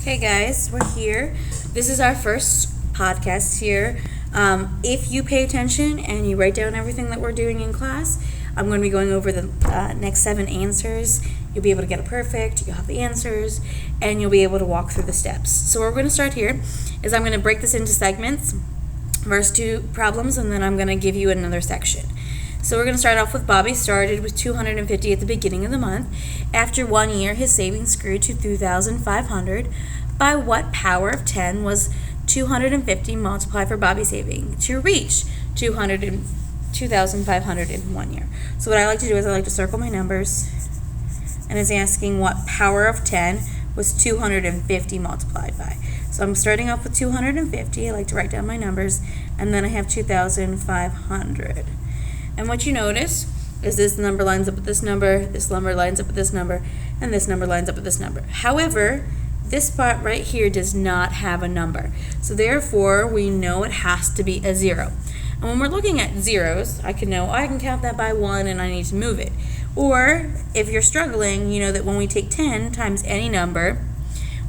Hey guys, we're here. This is our first podcast here. If you pay attention and you write down everything that we're doing in class, I'm going to be going over the next 7 answers. You'll be able to get it perfect, you'll have the answers, and you'll be able to walk through the steps. So what we're going to start here is I'm going to break this into segments, first 2 problems, and then I'm going to give you another section. So we're going to start off with Bobby started with $250 at the beginning of the month. After 1 year, his savings grew to $2,500. By what power of 10 was 250 multiplied for Bobby's saving to reach $2,500 in 1 year? So what I like to do is I like to circle my numbers, and it's asking what power of 10 was 250 multiplied by. So I'm starting off with 250. I like to write down my numbers, and then I have 2,500. And what you notice is this number lines up with this number lines up with this number, and this number lines up with this number. However, this part right here does not have a number. So therefore, we know it has to be a 0. And when we're looking at zeros, I can count that by 1 and I need to move it. Or if you're struggling, you know that when we take 10 times any number,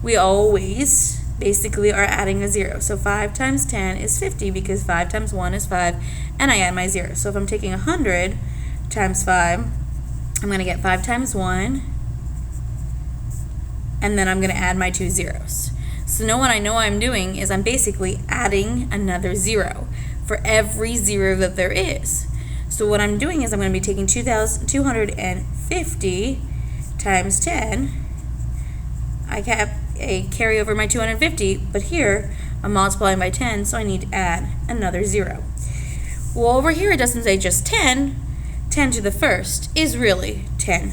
we always basically are adding a 0. So 5 times 10 is 50 because 5 times 1 is 5, and I add my 0. So if I'm taking 100 times 5, I'm going to get 5 times 1, and then I'm going to add my 2 zeros. So what I know I'm doing is I'm basically adding another 0 for every 0 that there is. So what I'm doing is I'm going to be taking 250 times 10. I carry over my 250, but here I'm multiplying by 10, so I need to add another 0. Well, over here it doesn't say just 10. 10 to the first is really 10